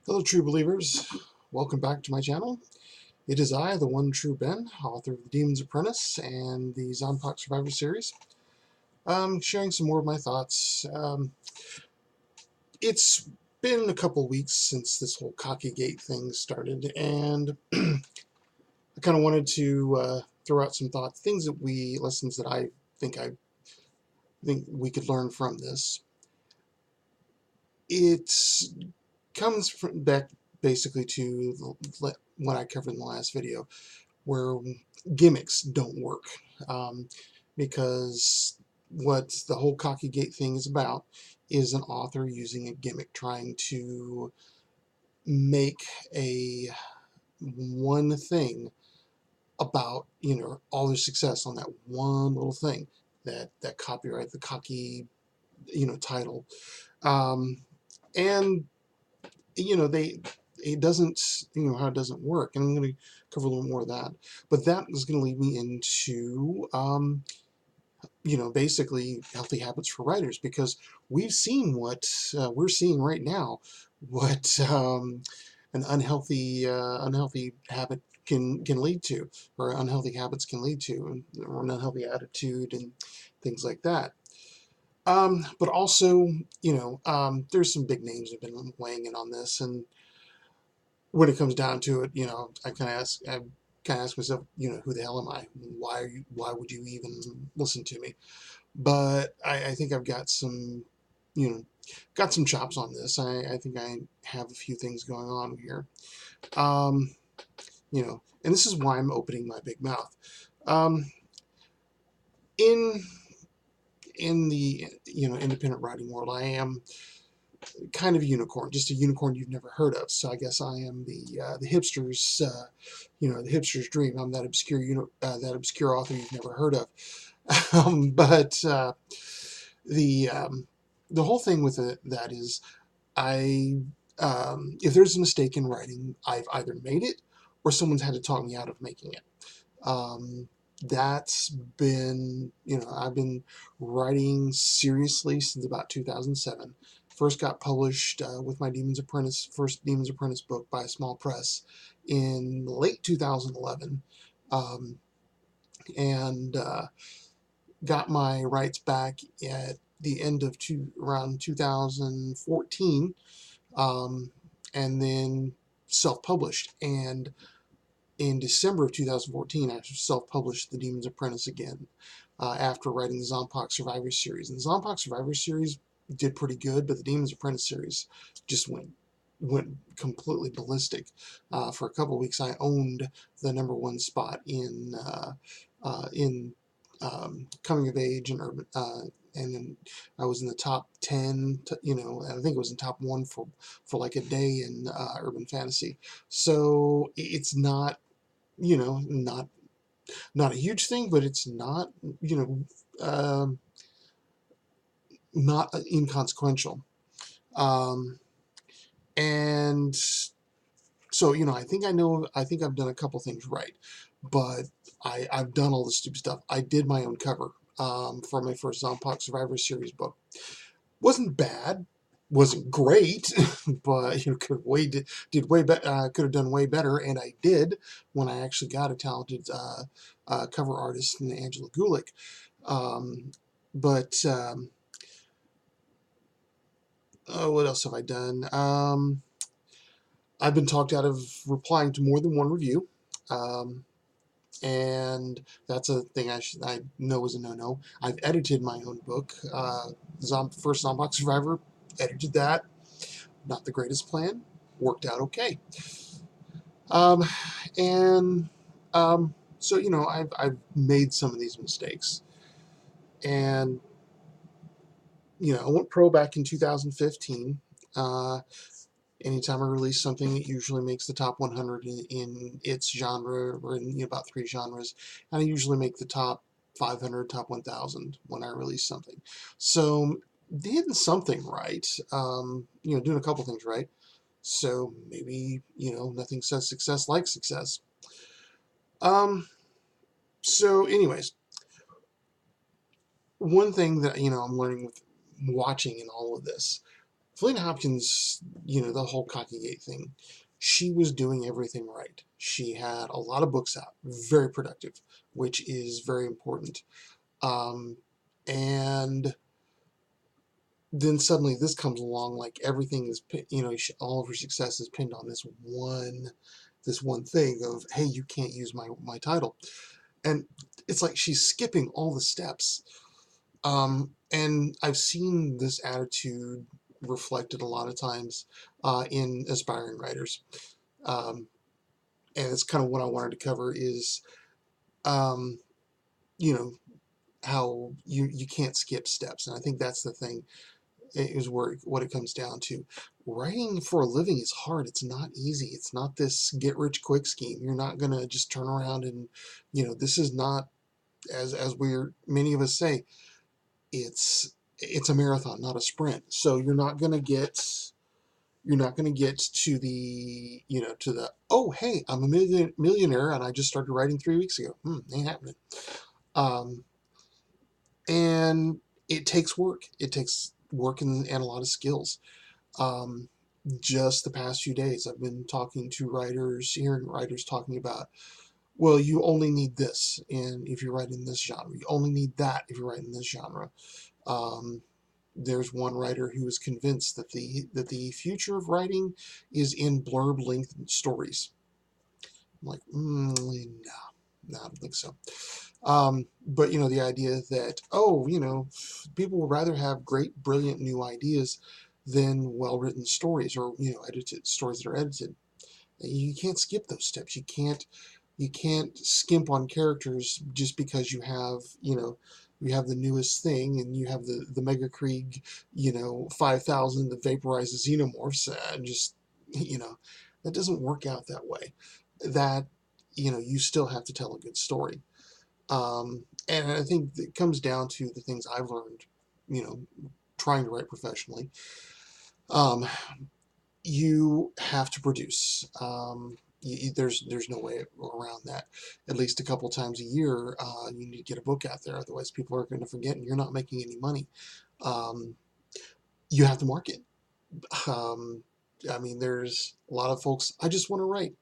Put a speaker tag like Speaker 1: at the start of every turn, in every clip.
Speaker 1: Hello, true believers. Welcome back to my channel. It is I, the one true Ben, author of The Demon's Apprentice and the Zombie Survivor series. Sharing some more of my thoughts. It's been a couple weeks since this whole Cockygate thing started, and I kind of wanted to throw out some thoughts, lessons that I think we could learn from this. It comes back basically to what I covered in the last video, where gimmicks don't work, because what the whole Cockygate thing is about is an author using a gimmick, trying to make a one thing about, all their success on that one little thing, that copyright, the cocky, title. And they it doesn't, how it doesn't work, and I'm going to cover a little more of that. But that is going to lead me into basically healthy habits for writers, because we've seen what we're seeing right now, what an unhealthy habit can lead to, or unhealthy habits can lead to, or an unhealthy attitude and things like that. But also, there's some big names that have been weighing in on this, and when it comes down to it, I kind of ask myself, who the hell am I? Why would you even listen to me? But I think I've got some, you know, got some chops on this. I think I have a few things going on here. Um, and this is why I'm opening my big mouth. Um, in in the independent writing world, I am kind of a unicorn, just a unicorn you've never heard of. So I guess I am the hipster's, the hipster's dream. I'm that obscure, that obscure author you've never heard of. But the um, the whole thing with that is, I if there's a mistake in writing, I've either made it or someone's had to talk me out of making it. That's been, I've been writing seriously since about 2007. First got published with my first Demon's Apprentice book by a small press in late 2011, and got my rights back at the end of around 2014, and then self-published. And in December of 2014, I self-published The Demon's Apprentice again, after writing the Zombie Survivor series. And the Zombie Survivor series did pretty good, but the Demon's Apprentice series just went completely ballistic. For a couple of weeks, I owned the #1 spot in coming of age and urban, and then I was in the top 10, and I think it was in top 1 for like a day in urban fantasy. So it's not, not a huge thing, but it's not, not inconsequential. Um, and so, I think I've done a couple things right, but I've done all the stupid stuff. I did my own cover for my first Zombie Survivor series book. Wasn't bad, wasn't great, but did way better. Could have done way better, and I did when I actually got a talented cover artist in Angela Gulick. But oh, what else have I done? I've been talked out of replying to more than one review. And that's a thing I know is a no-no. I've edited my own book, first Zombie Survivor, edited that. Not the greatest plan, worked out okay. Um, and so, I've made some of these mistakes. And, I went pro back in 2015. Anytime I release something, it usually makes the top 100 in its genre, or in about 3 genres. And I usually make the top 500, top 1,000 when I release something. So did something right, doing a couple things right. So maybe, nothing says success like success. So anyways, one thing that, I'm learning with watching in all of this, Feline Hopkins, the whole Cockygate thing, she was doing everything right. She had a lot of books out, very productive, which is very important. Um, and then suddenly this comes along, like everything is, all of her success is pinned on this one thing of, hey, you can't use my title. And it's like she's skipping all the steps. And I've seen this attitude reflected a lot of times in aspiring writers. Um, and it's kind of what I wanted to cover is, um, you know, how you can't skip steps. And I think that's the thing, is what it comes down to. Writing for a living is hard. It's not easy. It's not this get rich quick scheme. You're not gonna just turn around and, this is not, as many of us say, it's a marathon, not a sprint. So you're not gonna get to the, oh, hey, I'm a millionaire and I just started writing 3 weeks ago. Ain't happening. Um, and it takes work. It takes work and a lot of skills. Um, just the past few days, I've been talking to writers, hearing writers talking about, well, you only need this, and if you're writing this genre, you only need that if you're writing this genre. Um, there's one writer who is convinced that the future of writing is in blurb length stories. I'm like, no, I don't think so. But the idea that, oh, people would rather have great, brilliant new ideas than well-written stories, or edited stories that are edited. You can't skip those steps. You can't skimp on characters just because you have the newest thing, and you have the Mega Krieg 5,000 that vaporizes xenomorphs, and just that doesn't work out that way. That you still have to tell a good story. And I think it comes down to the things I've learned, you know, trying to write professionally. Um, you have to produce. There's no way around that. At least a couple times a year, you need to get a book out there. Otherwise, people are going to forget, and you're not making any money. Um, you have to market. Um, I mean, there's a lot of folks. I just want to write.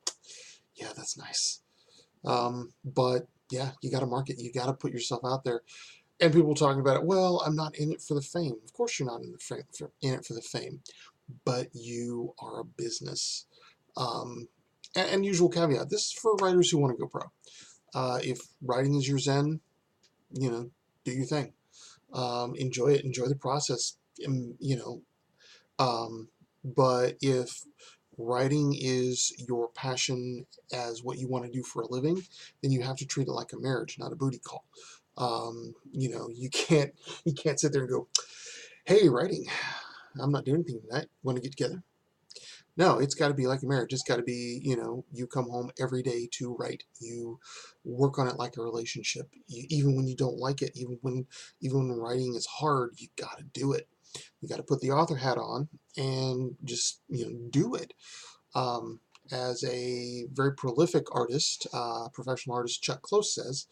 Speaker 1: Yeah, that's nice. But yeah, you got to market. You got to put yourself out there. And people talking about it. Well, I'm not in it for the fame. Of course, you're not in it for the fame, but you are a business. And usual caveat: this is for writers who want to go pro. If writing is your zen, do your thing. Enjoy it. Enjoy the process. Um, but if writing is your passion as what you want to do for a living, then you have to treat it like a marriage, not a booty call. You can't sit there and go, "Hey, writing, I'm not doing anything tonight. Want to get together?" No, it's got to be like a marriage. It's got to be, you come home every day to write. You work on it like a relationship. Even when you don't like it, even when writing is hard, you got to do it. You got to put the author hat on and just do it. Um, as a very prolific artist, professional artist Chuck Close says,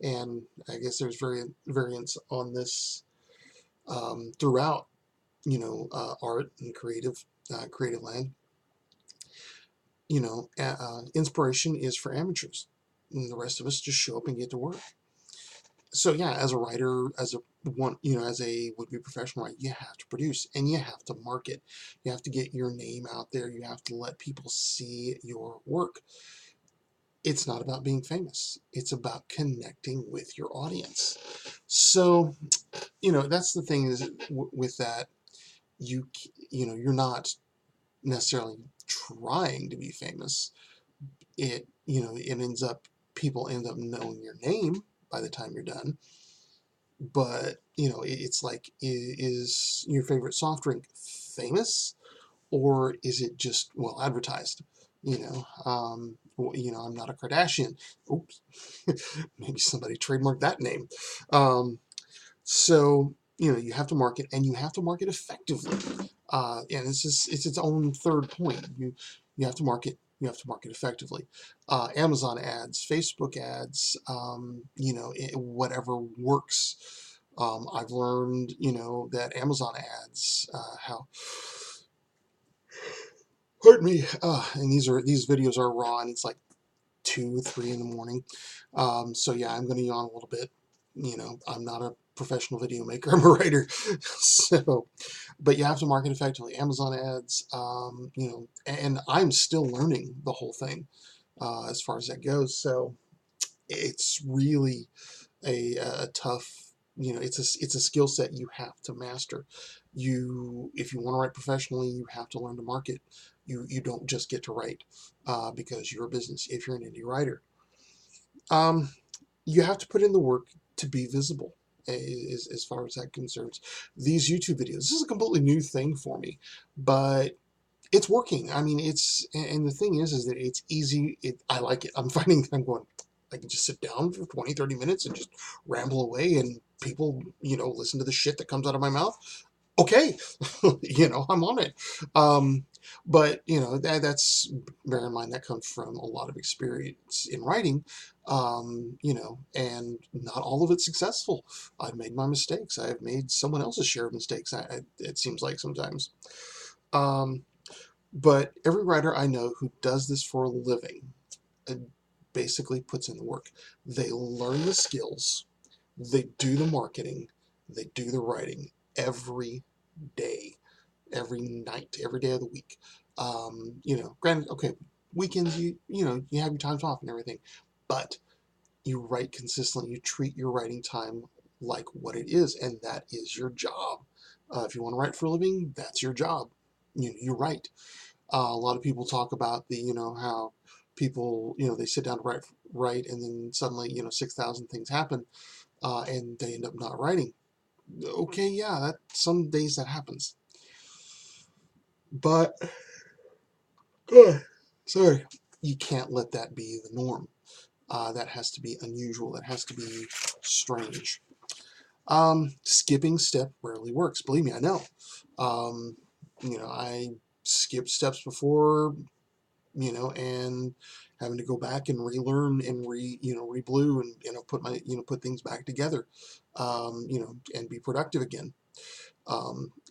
Speaker 1: and I guess there's variants on this throughout, art and creative land. Inspiration is for amateurs, and the rest of us just show up and get to work. So yeah, as a writer, as a would-be professional writer, you have to produce and you have to market. You have to get your name out there. You have to let people see your work. It's not about being famous. It's about connecting with your audience. So, that's the thing is with that, you're not necessarily trying to be famous. People end up knowing your name by the time you're done. But it's like, is your favorite soft drink famous, or is it just well advertised? I'm not a Kardashian. Oops. Maybe somebody trademarked that name. So you have to market, and you have to market effectively. And it's its own third point. You have to market. You have to market effectively. Amazon ads, Facebook ads, whatever works. I've learned, that Amazon ads, how Pardon me. And these videos are raw, and it's like 2, 3 in the morning. So yeah, I'm going to yawn a little bit. I'm not a professional video maker. I'm a writer. So, but you have to market effectively. Amazon ads, and I'm still learning the whole thing as far as that goes. So it's really a tough, it's a skill set you have to master. If you want to write professionally, you have to learn to market. You don't just get to write because you're a business. If you're an indie writer, um, you have to put in the work to be visible. As far as that concerns, these YouTube videos, this is a completely new thing for me, but it's working. I mean, and the thing is that it's easy. I like it. I'm finding that I'm going, I can just sit down for 20, 30 minutes and just ramble away, and people, listen to the shit that comes out of my mouth. Okay, I'm on it. Um, but that's, bear in mind, that comes from a lot of experience in writing, and not all of it's successful. I've made my mistakes. I've made someone else's share of mistakes. It seems like sometimes. Um, but every writer I know who does this for a living basically puts in the work. They learn the skills, they do the marketing, they do the writing every day, every night, every day of the week. Granted, okay, weekends you have your times off and everything, but you write consistently. You treat your writing time like what it is, and that is your job. If you want to write for a living, that's your job. You write. A lot of people talk about how people, they sit down to write, and then suddenly, 6,000 things happen, and they end up not writing. Okay, yeah, that some days that happens, but sorry, you can't let that be the norm. That has to be unusual. That has to be strange. Skipping step rarely works. Believe me, I know. I skipped steps before, and having to go back and relearn and reblue and put put things back together, and be productive again.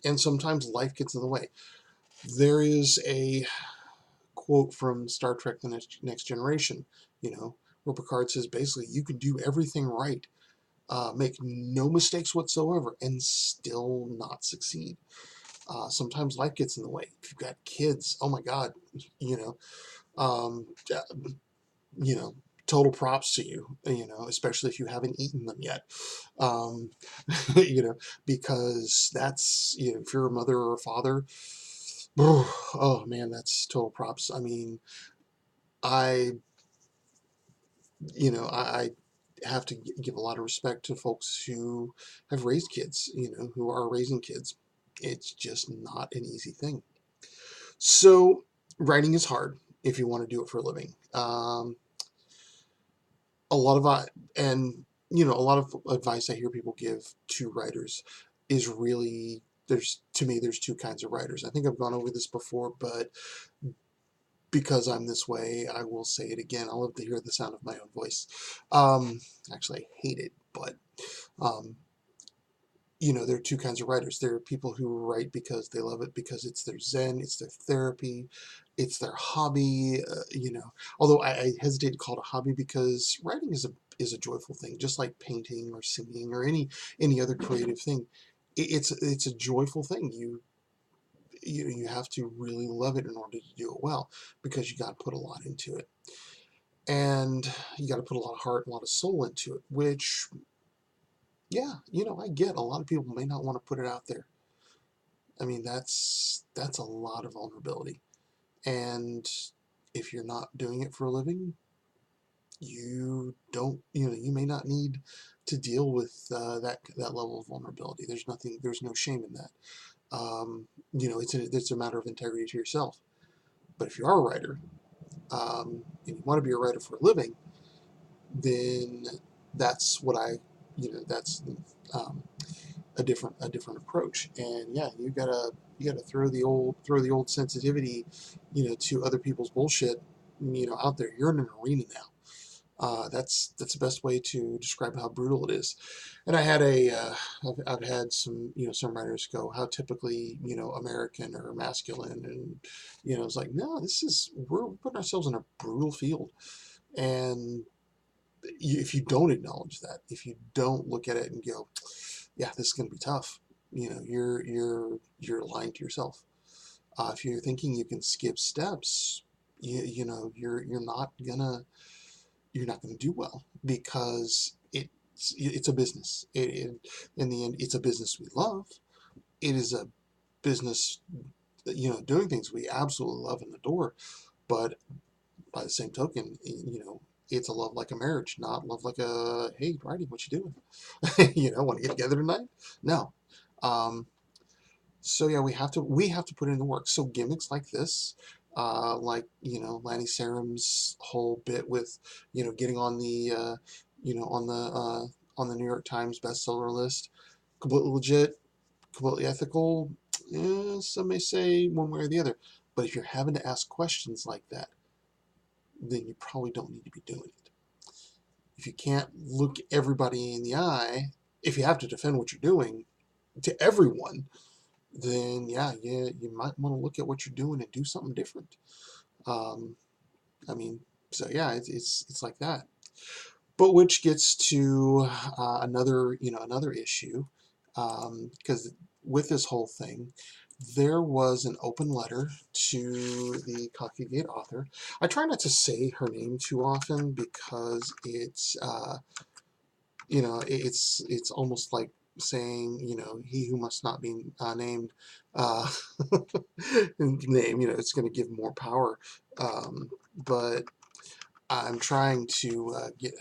Speaker 1: And sometimes life gets in the way. There is a quote from Star Trek: The Next Generation, where Picard says basically, you can do everything right, make no mistakes whatsoever, and still not succeed. Sometimes life gets in the way. If you've got kids, oh my God, you know, um, you know, total props to you, especially if you haven't eaten them yet. Um, because that's, if you're a mother or a father, oh man, that's total props. I mean, I, I have to give a lot of respect to folks who have raised kids, who are raising kids. It's just not an easy thing. So writing is hard if you want to do it for a living. A lot of and a lot of advice I hear people give to writers is really, there's two kinds of writers. I think I've gone over this before, but because I'm this way, I will say it again. I love to hear the sound of my own voice. Um, Actually, I hate it, but um, there are two kinds of writers. There are people who write because they love it, because it's their zen, it's their therapy, it's their hobby. Although I hesitate to call it a hobby, because writing is a joyful thing, just like painting or singing or any other creative thing. It's a joyful thing. You have to really love it in order to do it well, because you got to put a lot into it, and you got to put a lot of heart, a lot of soul into it. Which, yeah, I get a lot of people may not want to put it out there. I mean, that's a lot of vulnerability. And if you're not doing it for a living, you don't, you may not need to deal with that level of vulnerability. There's no shame in that. It's a matter of integrity to yourself. But if you are a writer, and you want to be a writer for a living, then that's what that's um, a different approach. And yeah, you gotta throw the old sensitivity, to other people's bullshit, out there. You're in an arena now. That's the best way to describe how brutal it is. And I had a I've had some some writers go how typically American or masculine, and it's like, no, this is we're putting ourselves in a brutal field. And if you don't acknowledge that, if you don't look at it and go, yeah, this is going to be tough, you're lying to yourself. If you're thinking you can skip steps, you're not gonna do well, because it's a business. In the end, it's a business we love. It is a business, doing things we absolutely love and adore. But by the same token, it's a love like a marriage, not love like a, hey, writing, what you doing? Want to get together tonight? No. Um, so yeah, we have to put in the work. So gimmicks like this, like Lanny Saram's whole bit with getting on the you know on the New York Times bestseller list, completely legit, completely ethical. Some may say one way or the other, but if you're having to ask questions like that, then you probably don't need to be doing it. If you can't look everybody in the eye, if you have to defend what you're doing to everyone, then yeah, you might want to look at what you're doing and do something different. Um, I mean, so yeah, it's like that. But which gets to another issue, because with this whole thing, there was an open letter to the Cockygate author. I try not to say her name too often because it's almost like saying, he who must not be named, uh, name, it's going to give more power. But I'm trying to get,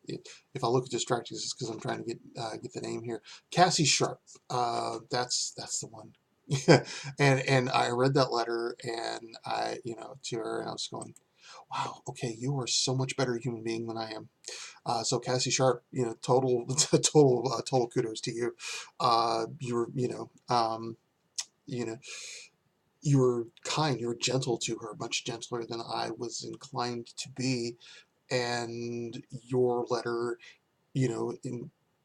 Speaker 1: if I look at distractions, it's because I'm trying to get the name here. Cassie Sharp. That's the one. Yeah, and I read that letter, and I to her, and I was going, wow, okay, you are so much better human being than I am. So Cassie Sharp, total kudos to you. You're, you know, you were kind, you were gentle to her, much gentler than I was inclined to be, and your letter,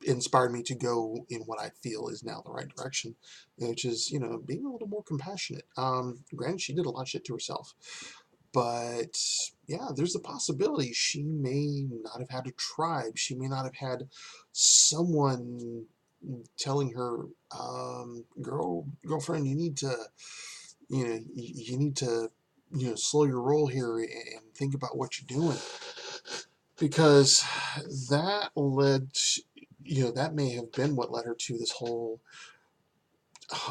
Speaker 1: inspired me to go in what I feel is now the right direction, which is, being a little more compassionate. Granted, she did a lot of shit to herself, but yeah, there's a possibility she may not have had a tribe. She may not have had someone telling her, girlfriend, you need to, you need to, slow your roll here and think about what you're doing, because that led, that may have been what led her to this whole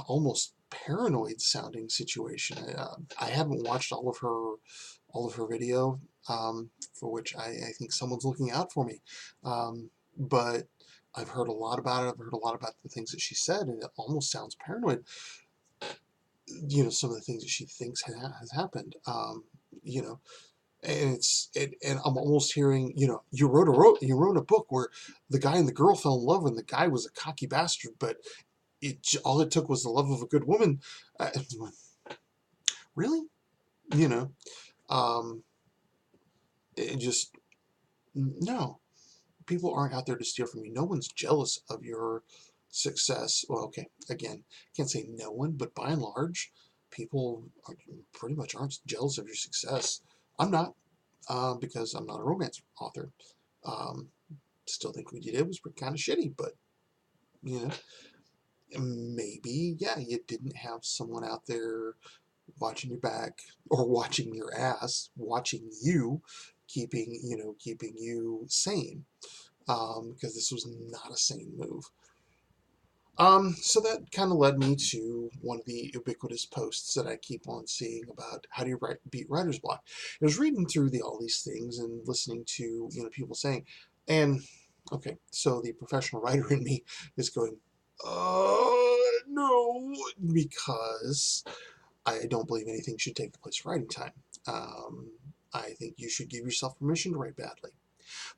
Speaker 1: almost paranoid sounding situation. I haven't watched all of her video, for which I think someone's looking out for me. But I've heard a lot about it. I've heard a lot about the things that she said, and it almost sounds paranoid. Some of the things that she thinks has happened. You know, and I'm almost hearing, you wrote a book where the guy and the girl fell in love, and the guy was a cocky bastard, but all it took was the love of a good woman. Uh, really? You know, um, it just no. People aren't out there to steal from you. No one's jealous of your success. Well, okay, again, can't say no one, but by and large, people pretty much aren't jealous of your success. I'm not, because I'm not a romance author. Um, Still think what you did was kind of shitty, but you know, maybe yeah, you didn't have someone out there watching your back or watching your ass, watching you, keeping you sane. Because this was not a sane move. So that kind of led me to one of the ubiquitous posts that I keep on seeing about how do you beat writer's block. I was reading through all these things and listening to people saying, and okay, so the professional writer in me is going, no, because I don't believe anything should take the place of writing time. Um, I think you should give yourself permission to write badly.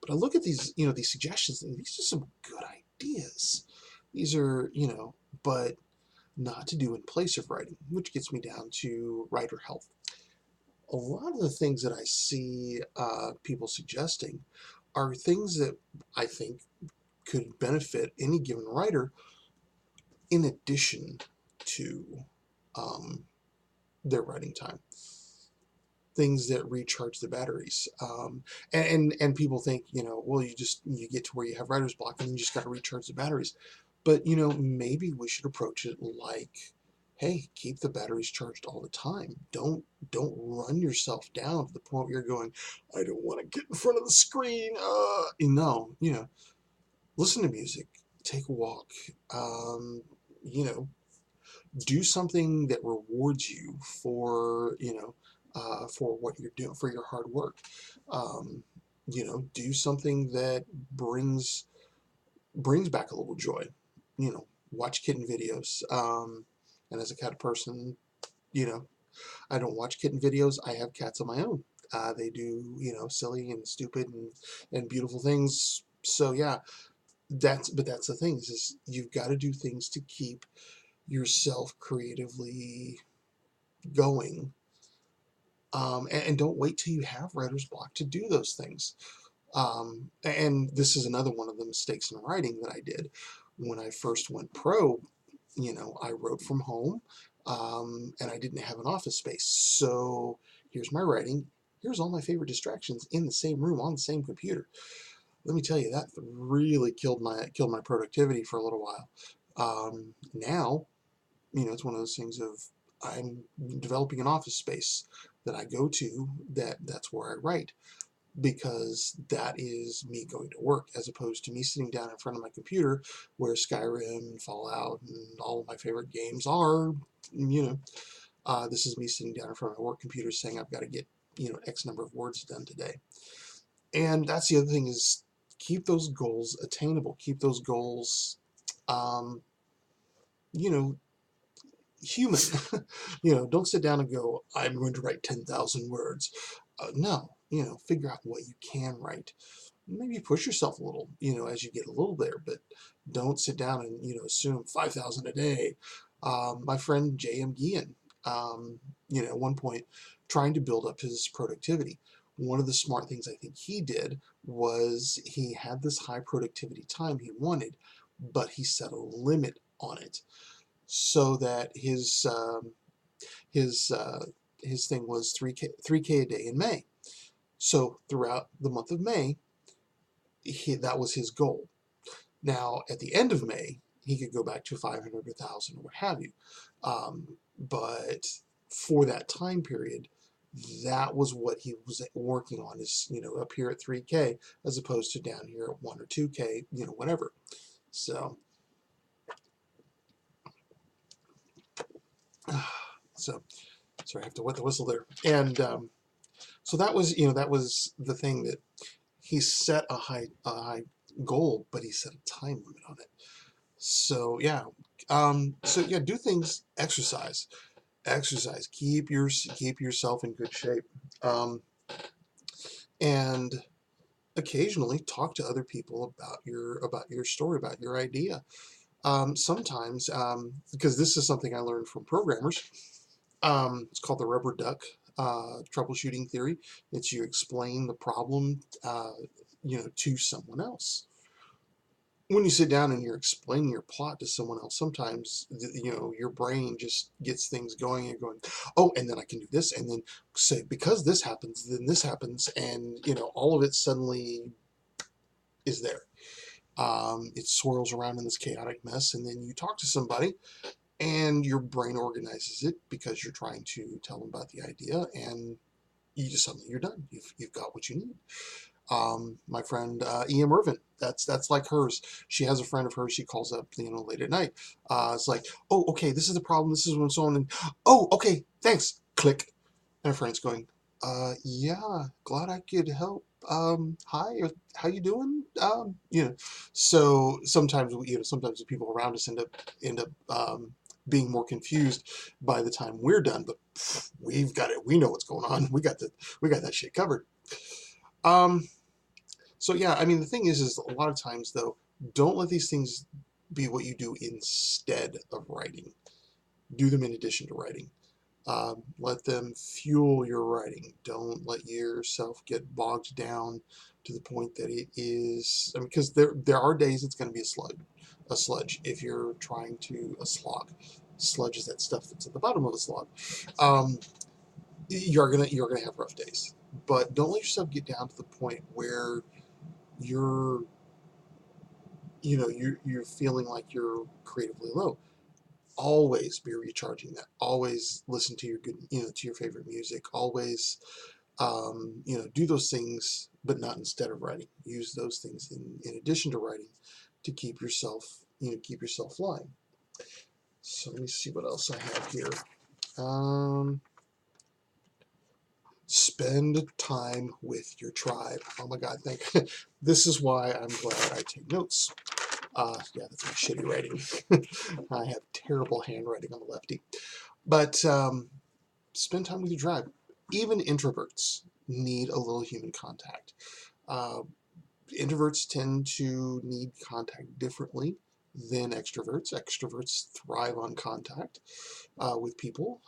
Speaker 1: But I look at these suggestions, and these are some good ideas. These are, but not to do in place of writing, which gets me down to writer health. a lot of the things that I see people suggesting are things that I think could benefit any given writer in addition to um, their writing time. Things that recharge the batteries, and people think, well, you get to where you have writer's block and then you just got to recharge the batteries. But maybe we should approach it like, hey, keep the batteries charged all the time. Don't run yourself down to the point where you're going, I don't want to get in front of the screen. No, listen to music, take a walk, you know, do something that rewards you for what you're doing, for your hard work. Um, do something that brings back a little joy. Watch kitten videos. And as a cat person, you know, I don't watch kitten videos. I have cats of my own. They do, silly and stupid and beautiful things. So yeah, that's the thing is you've got to do things to keep yourself creatively going. And don't wait till you have writer's block to do those things. And this is another one of the mistakes in writing that I did when I first went pro. I wrote from home, and I didn't have an office space. So here's my writing. Here's all my favorite distractions in the same room on the same computer. Let me tell you, that really killed my productivity for a little while. Now, it's one of those things of I'm developing an office space that I go to, that's where I write, because that is me going to work as opposed to me sitting down in front of my computer where Skyrim and Fallout and all of my favorite games are. This is me sitting down in front of my work computer saying I've got to get X number of words done today. And that's the other thing is keep those goals attainable, keep those goals um, you know human. Don't sit down and go, I'm going to write 10,000 words. No, figure out what you can write. Maybe push yourself a little, as you get a little there, but don't sit down and, assume 5,000 a day. My friend J.M. Guillen, at one point, trying to build up his productivity. One of the smart things I think he did was he had this high productivity time he wanted, but he set a limit on it so that his his thing was 3K a day in May. So throughout the month of May, that was his goal. Now at the end of May, he could go back to 500, 1,000, or what have you. But for that time period, that was what he was working on, is up here at 3K as opposed to down here at 1 or 2K, whatever. So so sorry, I have to wet the whistle there. And so that was the thing, that he set a high goal, but he set a time limit on it. So yeah, do things. Exercise. Keep yourself in good shape, and occasionally talk to other people about your story, about your idea. Sometimes, because this is something I learned from programmers. It's called the rubber duck troubleshooting theory. It's you explain the problem, to someone else. When you sit down and you're explaining your plot to someone else, sometimes your brain just gets things going. And you're going, oh, and then I can do this, and then say because this happens, then this happens, and all of it suddenly is there. It swirls around in this chaotic mess, and then you talk to somebody and your brain organizes it because you're trying to tell them about the idea, and suddenly you're done. You've got what you need. My friend E.M. Irvin, that's like hers. She has a friend of hers she calls up, late at night. It's like, oh, okay, this is the problem. This is what's on, and oh, okay, thanks. Click, and her friend's going, yeah, glad I could help. Hi, how you doing? So sometimes the people around us end up being more confused by the time we're done, but we've got it. We know what's going on. We got that shit covered. So yeah, I mean, the thing is a lot of times though, don't let these things be what you do instead of writing. Do them in addition to writing. Let them fuel your writing. Don't let yourself get bogged down to the point that it is. I mean, because there are days it's going to be a sludge. If you're trying to a slog, sludge is that stuff that's at the bottom of the slog. Um, you're gonna have rough days, but don't let yourself get down to the point where you're you're feeling like you're creatively low. Always be recharging that. Always listen to your good, to your favorite music. Always, do those things, but not instead of writing. Use those things in addition to writing to keep yourself flying. So let me see what else I have here. Um, Spend time with your tribe. Oh my God, thank. This is why I'm glad I take notes. Yeah, that's my shitty writing. I have terrible handwriting on the lefty. But spend time with your tribe. Even introverts need a little human contact. Uh, Introverts tend to need contact differently than extroverts. Extroverts thrive on contact with people.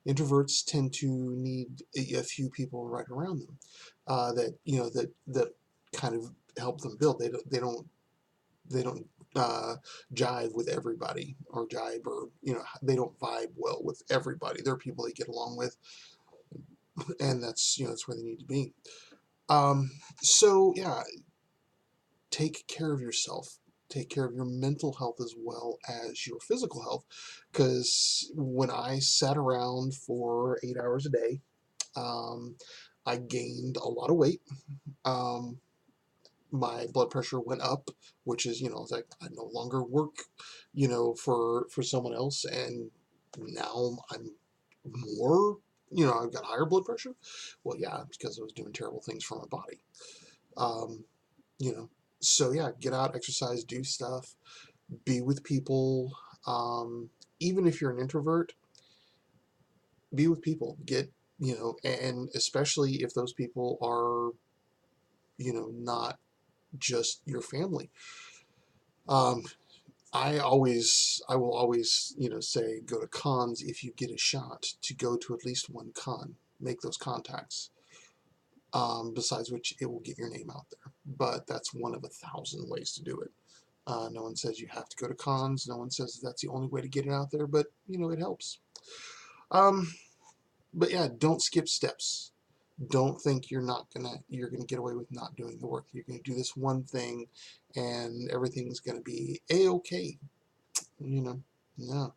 Speaker 1: Introverts tend to need a few people right around them that kind of help them build. They don't jive with everybody or jive or they don't vibe well with everybody. There are people they get along with, and that's where they need to be. So yeah, take care of yourself. Take care of your mental health as well as your physical health. Because when I sat around for 8 hours a day, um, I gained a lot of weight. Um, my blood pressure went up, which is, it's like I no longer work, for someone else, and now I'm more, I've got higher blood pressure. Well, yeah, because I was doing terrible things for my body. Um, you know, so yeah, get out, exercise, do stuff, be with people. Even if you're an introvert, be with people. And especially if those people are, not just your family. Um, I will always, say go to cons if you get a shot to go to at least one con. Make those contacts. Besides which, it will get your name out there. But that's one of 1,000 ways to do it. No one says you have to go to cons. No one says that's the only way to get it out there. But it helps. Um, but yeah, don't skip steps. Don't think you're gonna get away with not doing the work. You're gonna do this one thing, and everything's gonna be a-okay. You know, yeah.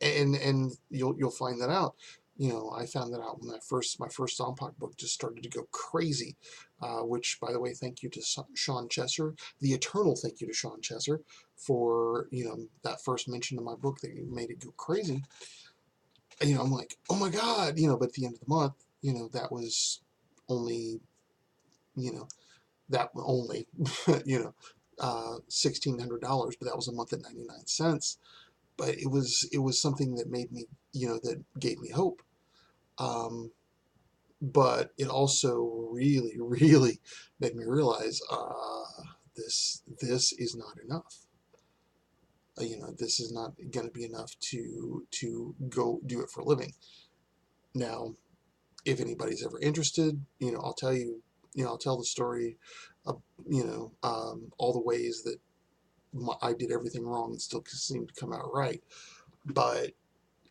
Speaker 1: And you'll find that out. I found that out when my first Zompok book just started to go crazy. Which, by the way, thank you to Sean Chesser, the eternal thank you to Sean Chesser for that first mention of my book that made it go crazy. And, I'm like, oh my God, but at the end of the month, that was only, you know, that only, you know, $1,600, but that was a month at 99 cents. But it was something that made me, that gave me hope. Um, but it also really, really made me realize, this is not enough. This is not going to be enough to go do it for a living. Now, if anybody's ever interested, I'll tell you, I'll tell the story of, all the ways that I did everything wrong and still seemed to come out right. But,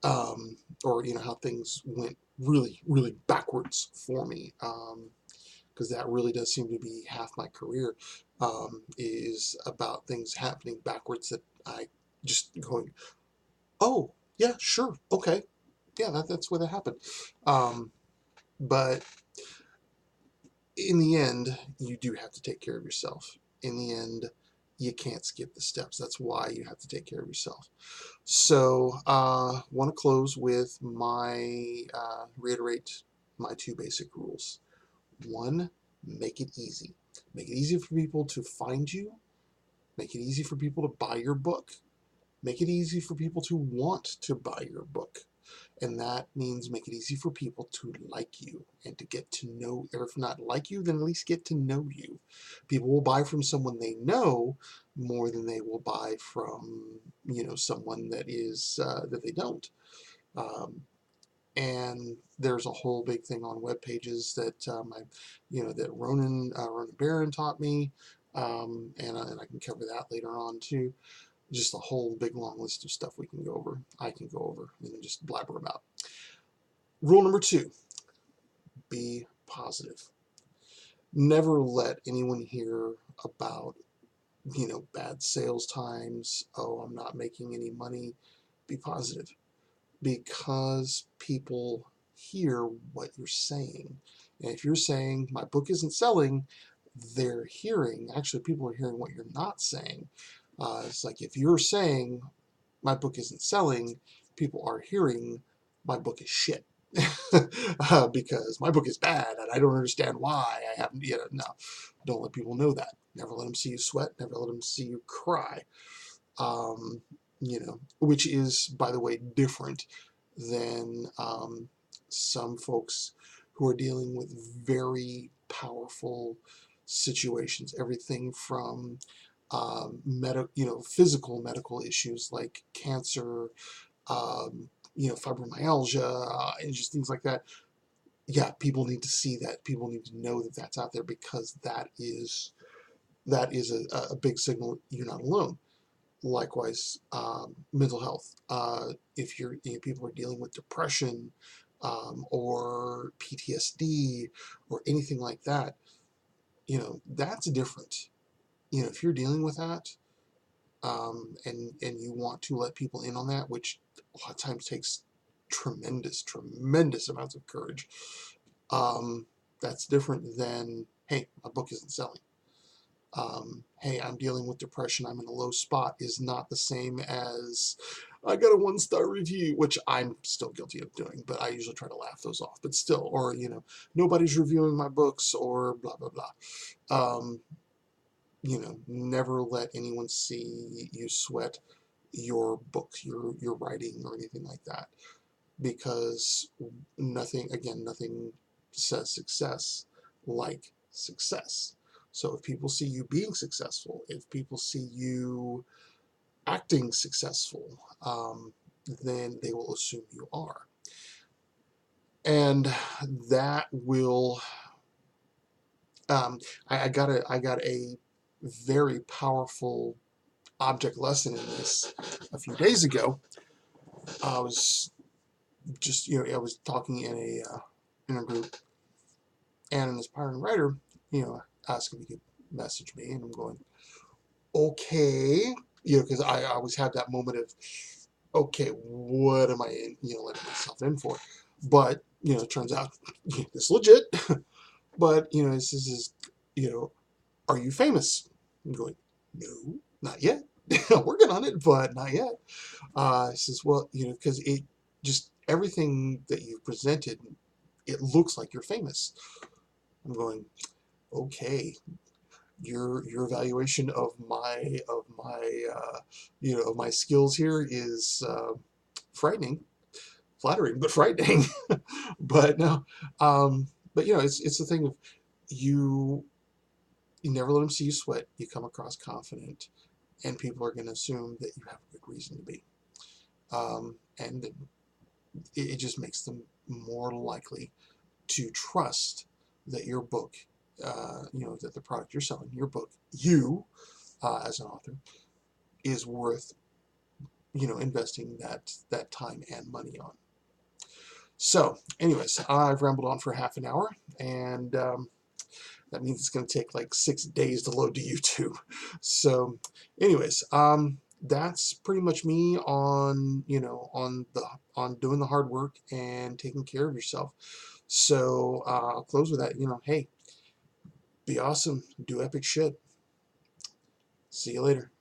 Speaker 1: or, how things went really, really backwards for me. Because that really does seem to be half my career, is about things happening backwards that I just going, oh, yeah, sure, okay. Yeah, that's where that happened. But in the end, you do have to take care of yourself. In the end, you can't skip the steps. That's why you have to take care of yourself. So, want to close with reiterate my two basic rules. One, make it easy. Make it easy for people to find you. Make it easy for people to buy your book. Make it easy for people to want to buy your book. And that means make it easy for people to like you and to get to know, or if not like you, then at least get to know you. People will buy from someone they know more than they will buy from, someone that is that they don't. Um, and there's a whole big thing on web pages that that Ronan Barron taught me, and I can cover that later on too. Just a whole big long list of stuff we can go over. I can go over and just blabber about. Rule number 2: be positive. Never let anyone hear about bad sales times. Oh, I'm not making any money. Be positive, because people hear what you're saying. And if you're saying my book isn't selling, actually people are hearing what you're not saying. It's like if you're saying my book isn't selling, people are hearing my book is shit. Because my book is bad and I don't understand why I haven't, no, don't let people know that. Never let them see you sweat, never let them see you cry. um, which is, by the way, different than some folks who are dealing with very powerful situations. Everything from physical medical issues like cancer, fibromyalgia, and just things like that. Yeah, people need to see that. People need to know that that's out there, because that is a big signal you're not alone. Likewise, mental health. If people are dealing with depression, or PTSD, or anything like that, that's different. If you're dealing with that, and you want to let people in on that, which a lot of times takes tremendous amounts of courage, that's different than, hey, my book isn't selling. Hey, I'm dealing with depression, I'm in a low spot, is not the same as I got a 1-star review, which I'm still guilty of doing, but I usually try to laugh those off. But still, or nobody's reviewing my books, or blah blah blah. Um, never let anyone see you sweat your book, your writing, or anything like that, because nothing says success like success. So if people see you being successful, if people see you acting successful, then they will assume you are. And that will, I got a very powerful object lesson in this a few days ago. I was just, I was talking in a group, and an aspiring writer, asked if he could message me, and I'm going, okay, because I always have that moment of, okay, what am I letting myself in for? But it turns out it's legit. But this is, are you famous? I'm going, no, not yet. I'm working on it, but not yet. He says, well, because it just, everything that you've presented, it looks like you're famous. I'm going, okay, your evaluation of my skills here is frightening, flattering, but frightening. But no, but it's the thing of, you never let them see you sweat. You come across confident, and people are going to assume that you have a good reason to be, and it just makes them more likely to trust that your book, that the product you're selling, your book, as an author, is worth, investing that time and money on. So, anyways, I've rambled on for half an hour, and that means it's going to take like 6 days to load to YouTube. So, anyways, that's pretty much me on, on doing the hard work and taking care of yourself. So, I'll close with that. Hey, be awesome, do epic shit. See you later.